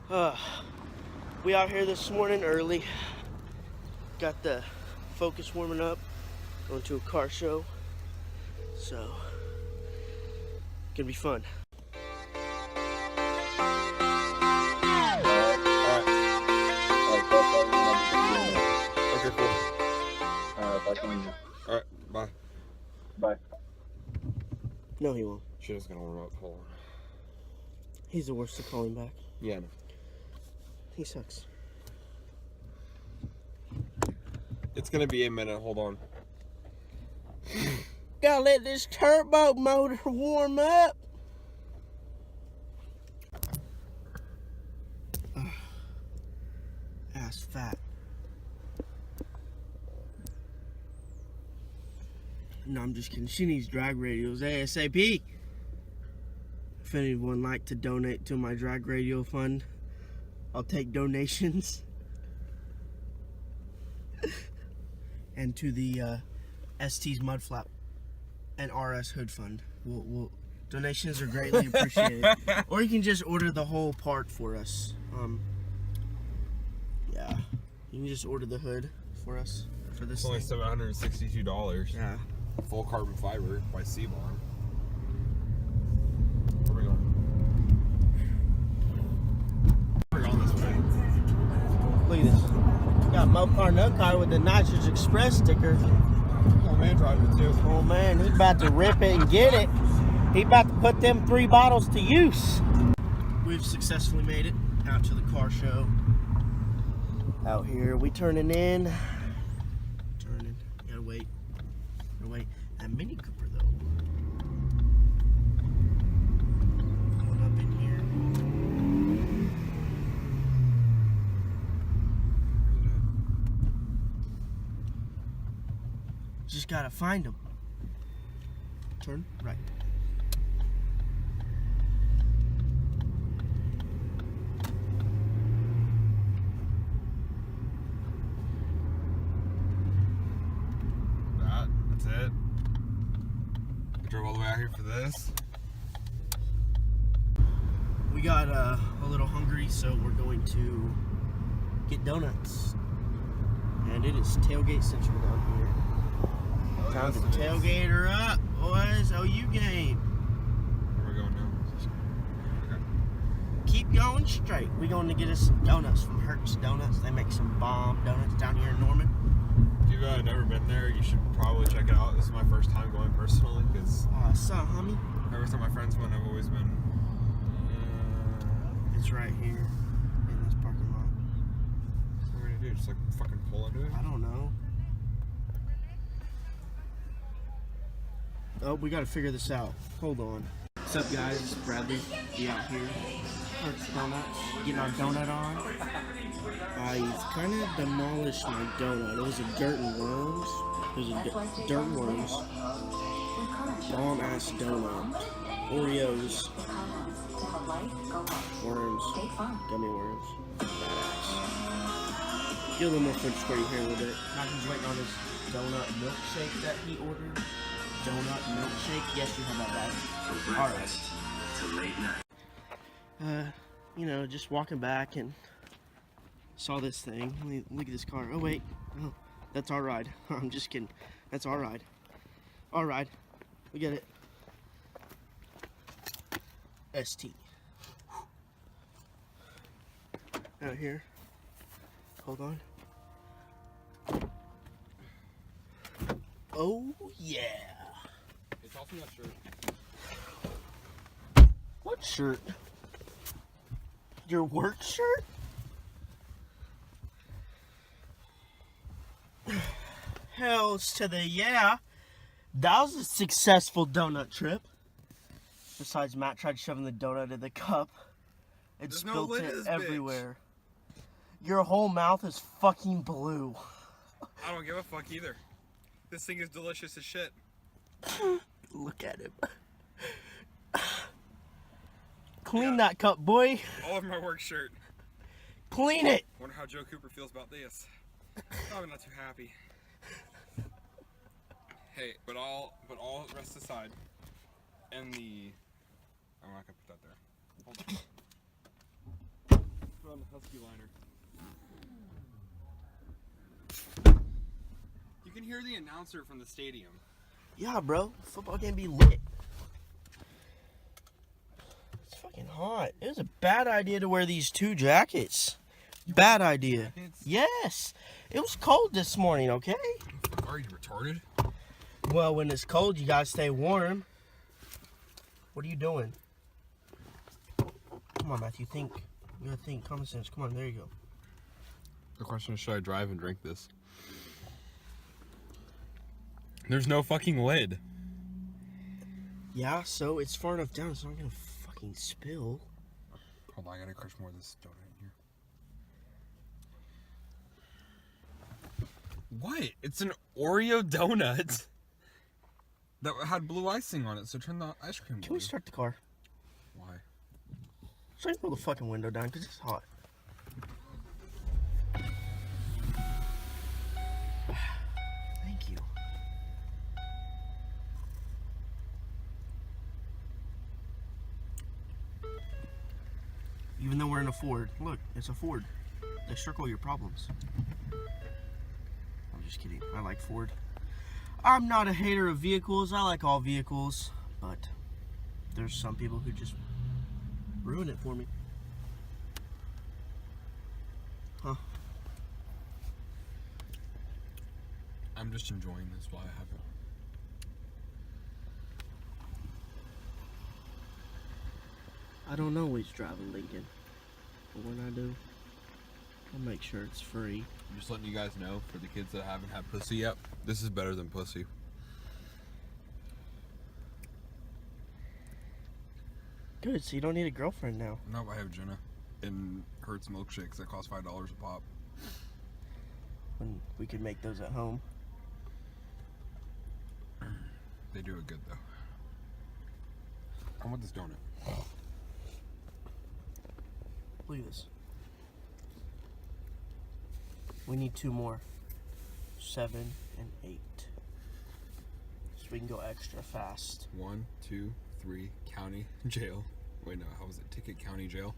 We out here this morning early. Got the Focus warming up. Going to a car show. So, gonna be fun. Alright, bye. Bye. No, he won't. Shit's gonna warm up. Hold on. He's the worst at calling back. Yeah, no. He sucks. It's gonna be a minute. Hold on. Gotta let this turbo motor warm up. Ass fat. No, I'm just kidding. She needs drag radios ASAP. If anyone would like to donate to my drag radio fund, I'll take donations. And to the ST's Mud Flap and RS Hood Fund. Donations are greatly appreciated. Or you can just order the whole part for us. Yeah, you can just order the hood for us for this. It's only $762. Yeah. Full carbon fiber by Seaborn. Where are we going? We're going this way. Look at this. Got Mopar No Car with the Nitrous Express sticker. Oh man, driving too. Oh man, he about to rip it and get it. He about to put them 3 bottles to use. We've successfully made it out to the car show. Out here, we turning in. Turning. Gotta wait. Gotta wait. That Mini Cooper though. Going up in here. Just gotta find him. Turn right. That's it. I drove all the way out here for this. We got a little hungry, so we're going to get donuts. And it is tailgate central down here. Time to tailgate her up, boys. OU game. Where are we going now? Okay. Keep going straight. We're going to get us some donuts from Hertz Donuts. They make some bomb donuts down here in Norman. If you've never been there, you should probably check it out. This is my first time going personally, because homie. every time my friends went, I've always been. It's right here in this parking lot. What are we gonna do? Just like fucking pull into it? I don't know. Oh, we got to figure this out. Hold on. What's up, guys? It's Bradley. We out here. Hertz Donuts. Getting our donut on. He's kind of demolished my donut. It was a dirt and worms. It was a dirt and worms. Bomb ass donut. Oreos. Worms. Gummy worms. Badass. Get a little more French squirty here a little bit. Malcolm's waiting on his donut milkshake that he ordered. Donut milkshake. Yes, you have that bad. Alright. You know, just walking back and saw this thing. Look at this car. Oh, wait. Oh, that's our ride. I'm just kidding. That's our ride. Our ride. We get it. ST. Out here. Hold on. Oh, yeah. Hey, toss me that shirt. What shirt? Your work shirt? Hells to the yeah. That was a successful donut trip. Besides, Matt tried shoving the donut in the cup and spilled it everywhere. Your whole mouth is fucking blue. I don't give a fuck either. This thing is delicious as shit. Look at him. Clean that cup, boy. All over my work shirt. Clean it. Wonder how Joe Cooper feels about this. Probably not too happy. Hey, but all rest aside, and the I'm not gonna put that there. Hold on. Husky liner. You can hear the announcer from the stadium. Yeah, bro. Football game be lit. It's fucking hot. It was a bad idea to wear these 2 jackets. Bad idea. Jackets? Yes. It was cold this morning, okay? Are you retarded? Well, when it's cold, you gotta stay warm. What are you doing? Come on, Matthew, think. You gotta think, common sense. Come on, there you go. The question is, should I drive and drink this? There's no fucking lid. Yeah, so it's far enough down, it's not gonna fucking spill. Hold on, I gotta crush more of this donut in here. What? It's an Oreo donut that had blue icing on it, so turn the ice cream blue. Can we start the car? Why? So I can roll the fucking window down, because it's hot. Thank you. Even though we're in a Ford. Look, it's a Ford. They circle your problems. I'm just kidding. I like Ford. I'm not a hater of vehicles. I like all vehicles. But there's some people who just ruin it for me. Huh? I'm just enjoying this while I have it. I don't always drive a Lincoln. But when I do, I'll make sure it's free. I'm just letting you guys know, for the kids that haven't had pussy yet, this is better than pussy. Good, so you don't need a girlfriend now. No, I have Jenna. And Hertz milkshakes that cost $5 a pop. When we could make those at home. They do it good though. I want this donut. Look at this. We need 2 more. 7 and 8. So we can go extra fast. 1, 2, 3, county jail. Wait, no, how was it? Ticket county jail.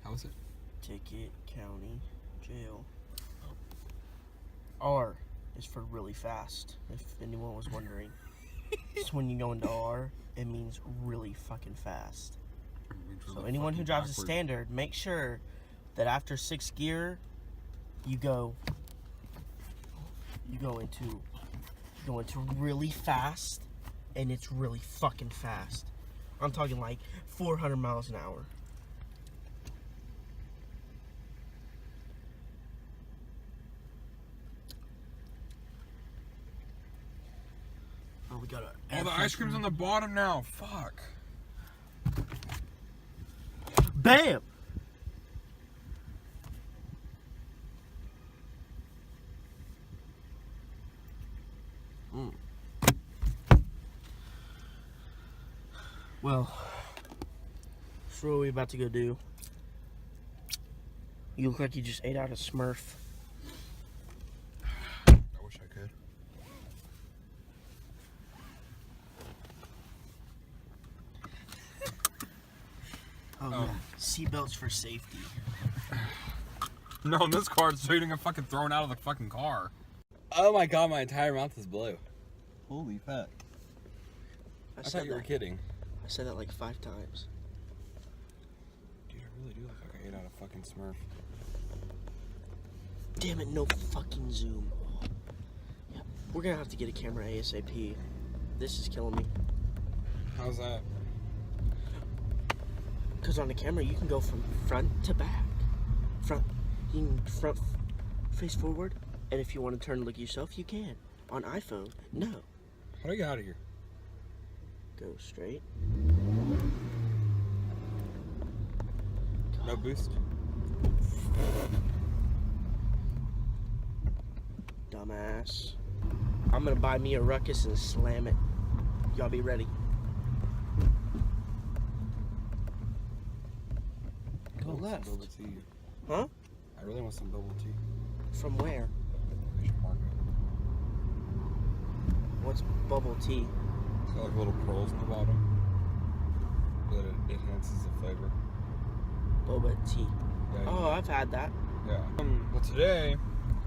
How was it? Ticket, county, jail. Oh. R is for really fast, if anyone was wondering. So when you go into R, it means really fucking fast. So anyone who drives a standard, make sure that after 6th gear, you go into really fast, and it's really fucking fast. I'm talking like 400 miles an hour. Oh, we got Oh, the ice cream's on the bottom now. Fuck. Bam! Well, that's what we're about to go do. You look like you just ate out a Smurf. I wish I could. Oh, yeah. Seatbelts for safety. No, in this car, so you don't get fucking thrown out of the fucking car. Oh my god, my entire mouth is blue. Holy fuck. I thought you were kidding. I said that like 5 times. Dude, I really do look like I ate out a fucking Smurf. Damn it, no fucking zoom. Oh. Yeah, we're gonna have to get a camera ASAP. This is killing me. How's that? Because on the camera, you can go from front to back. You can front face forward, and if you want to turn and look at yourself, you can. On iPhone, no. How do I get out of here? Go straight. No boost? Dumbass. I'm gonna buy me a ruckus and slam it. Y'all be ready. Go left. Bubble tea. Huh? I really want some bubble tea. From where? I should park it. What's bubble tea? It's got like little pearls in the bottom. That it enhances the flavor. Boba tea. Yeah, Oh, I've had that. yeah. Well, today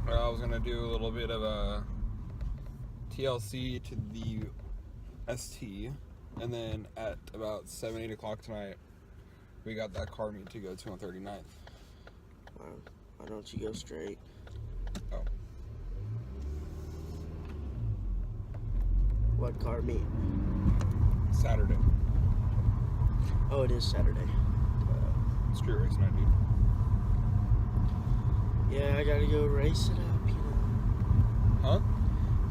I was gonna do a little bit of a TLC to the ST, and then at about 7, 8 o'clock tonight, we got that car meet to go to on 39th. Why don't you go straight? Oh. What car meet? Saturday. Oh, it is Saturday. Street race night, dude. Yeah, I gotta go race it up, you know. Huh?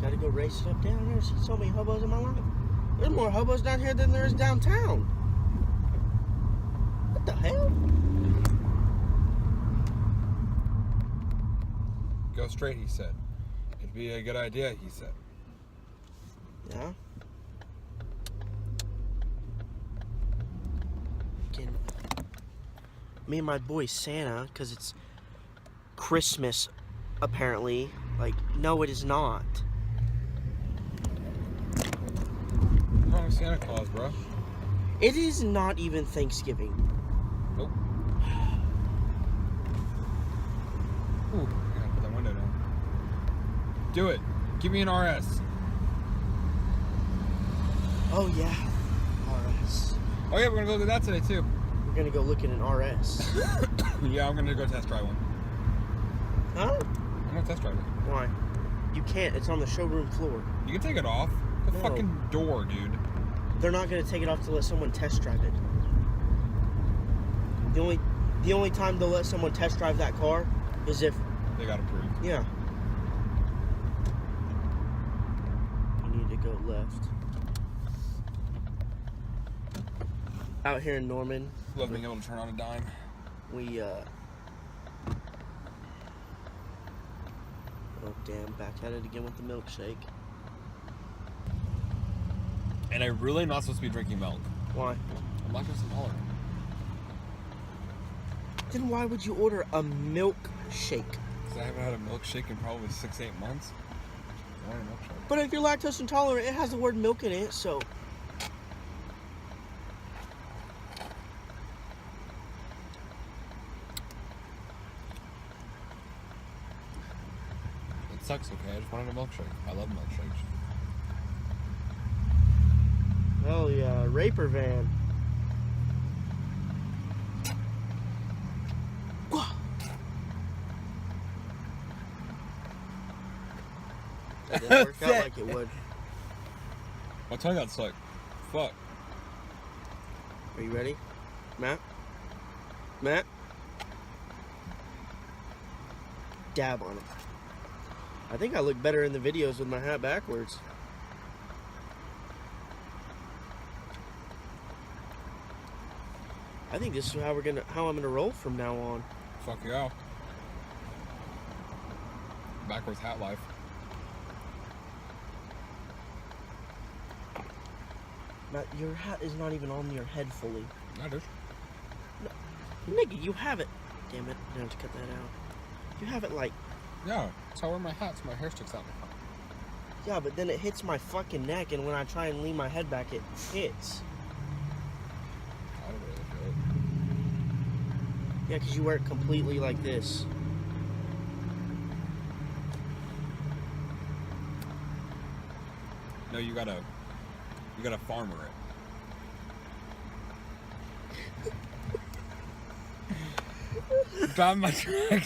Gotta go race it up down. I've never seen so many hobos in my life. There's more hobos down here than there is downtown. What the hell? Go straight, he said. It'd be a good idea, he said. Yeah. Me and my boy Santa, because it's Christmas, apparently. Like, no, it is not. What's wrong with Santa Claus, bro? It is not even Thanksgiving. Nope. Ooh, I gotta put that window down. Do it. Give me an RS. Oh, yeah. RS. Oh yeah, we're gonna go do that today too. We're gonna go look at an RS. Yeah, I'm gonna go test drive one. Huh? I'm gonna test drive it. Why? You can't. It's on the showroom floor. You can take it off. The No. fucking door, dude. They're not gonna take it off to let someone test drive it. The only time they'll let someone test drive that car is if, They got approved. yeah. You need to go left. Out here in Norman, Love being able to turn on a dime. we oh damn, back at it again with the milkshake. And I'm really not supposed to be drinking milk. Why? I'm lactose intolerant. Then why would you order a milkshake? Because I haven't had a milkshake in probably 6, 8 months. I want a milkshake. But if you're lactose intolerant, it has the word milk in it, so. It sucks, okay? I just wanted a milkshake. I love milkshakes. Hell yeah, raper van. That didn't work out like it would. My tongue got stuck. Fuck. Are you ready? Matt? Matt? Dab on it. I think I look better in the videos with my hat backwards. I think this is how I'm gonna roll from now on. Fuck yeah. Backwards hat life. Matt, your hat is not even on your head fully. That is. Nigga, you have it. Damn it, I have to cut that out. You have it like. Yeah, that's how I wear my hat so my hair sticks out in the front. Yeah, but then it hits my fucking neck, and when I try and lean my head back, it hits. I don't really feel it. Yeah, because you wear it completely like this. No, you gotta farmer it. Driving my truck.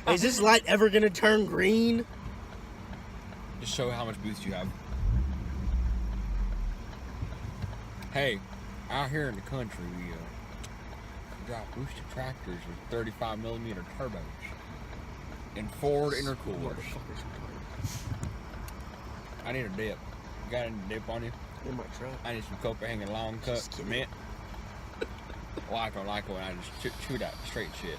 Is this light ever gonna turn green? Just show how much boost you have. Hey, out here in the country, we drive boosted tractors with 35mm turbos and Ford intercoolers. Motherfuckers retarded. I need a dip. You got any dip on you? In my truck. I need some Copenhagen long cut Just kidding. mint. Well, I don't like it when I just chew that straight shit.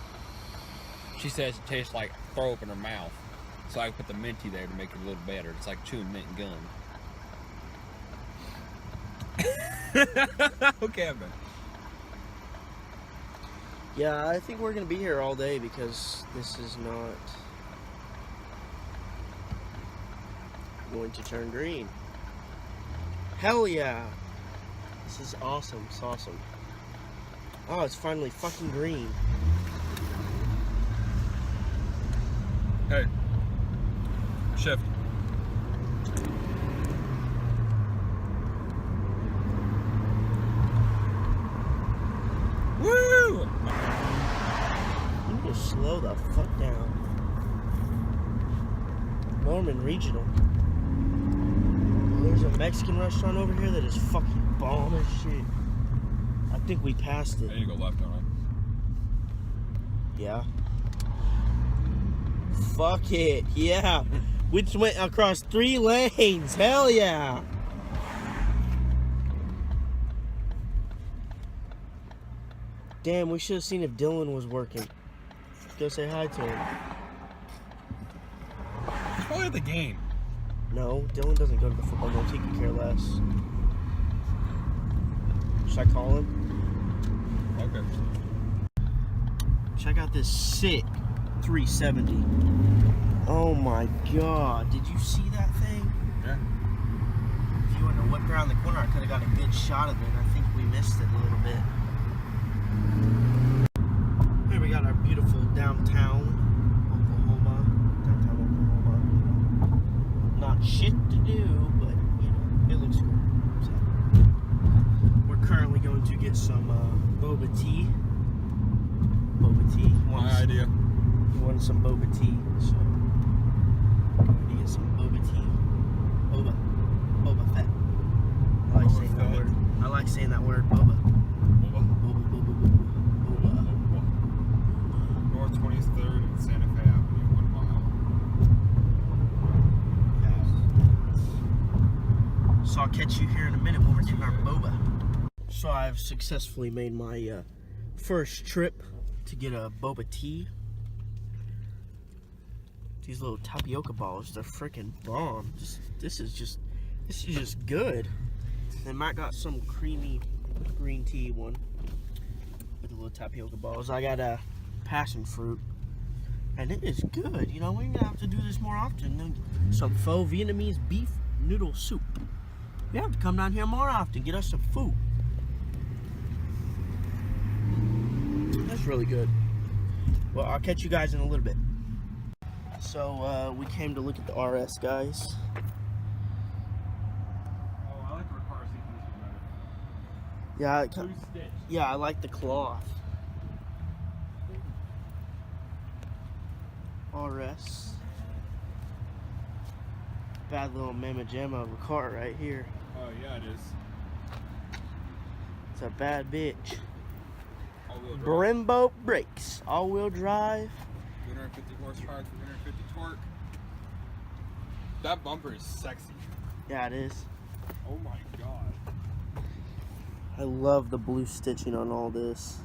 She says it tastes like throw up in her mouth. So I put the minty there to make it a little better. It's like chewing mint and gum. Okay, I'm done. Yeah, I think we're gonna be here all day because this is not going to turn green. Hell yeah! This is awesome. It's awesome. Oh, it's finally fucking green. Hey. Shift. Woo! You need to slow the fuck down. Norman Regional. There's a Mexican restaurant over here that is fucking bomb as shit. I think we passed I it. need to go left, don't I? Yeah. Fuck it. Yeah. We just went across 3 lanes. Hell yeah. Damn, we should have seen if Dylan was working. Go say hi to him. He's probably at the game. No, Dylan doesn't go to the football games. He could care less. Should I call him? Okay. Check out this sick 370. Oh my god. Did you see that thing? Yeah. If you wouldn't have whipped around the corner, I could have got a good shot of it. I think we missed it a little bit. Here we got our beautiful downtown Oklahoma. Downtown Oklahoma. Not shit to do, but you know, it looks cool. So, we're currently going to get some boba tea. Boba tea. My idea. We wanted some boba tea, so we're going to get some boba tea. Boba Fett. I like Boba saying that Fett. word. I like saying that word, boba. North 23rd and Santa Fe Avenue, 1 mile. So I'll catch you here in a minute when we're getting our boba. So I've successfully made my first trip to get a boba tea. These little tapioca balls, they're freaking bomb. This is just good. And Matt got some creamy green tea one with the little tapioca balls. I got a passion fruit, and it is good. You know, we're gonna have to do this more often. And some faux Vietnamese beef noodle soup. We have to come down here more often, get us some food. That's really good. Well, I'll catch you guys in a little bit. So we came to look at the RS, guys. Oh, I like the car seat better. Yeah, Blue stitch. yeah, I like the cloth. RS. Bad little mamma jamma of a car right here. Oh, yeah, it is. It's a bad bitch. All-wheel drive. Brembo brakes, all-wheel drive. 250 horsepower, 350 torque. That bumper is sexy. Yeah, it is. Oh my god. I love the blue stitching on all this.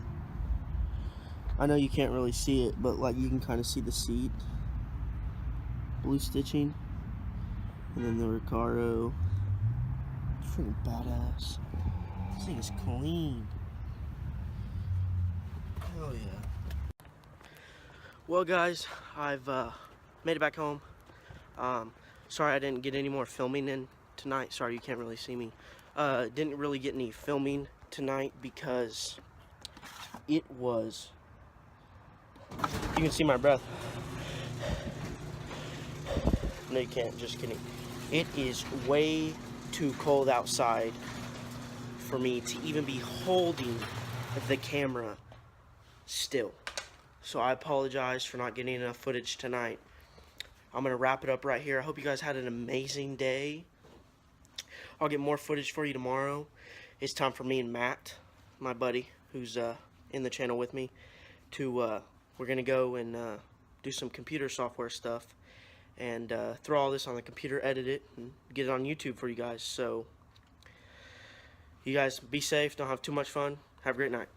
I know you can't really see it, but like you can kind of see the seat. Blue stitching. And then the Recaro. It's freaking badass. This thing is clean. Hell yeah. Well guys, I've made it back home. Sorry I didn't get any more filming in tonight. Sorry you can't really see me. Didn't really get any filming tonight because it was, you can see my breath. No you can't, just kidding. It is way too cold outside for me to even be holding the camera still. So I apologize for not getting enough footage tonight. I'm going to wrap it up right here. I hope you guys had an amazing day. I'll get more footage for you tomorrow. It's time for me and Matt, my buddy, who's in the channel with me, to we're going to go and do some computer software stuff and throw all this on the computer, edit it, and get it on YouTube for you guys. So you guys be safe, don't have too much fun. Have a great night.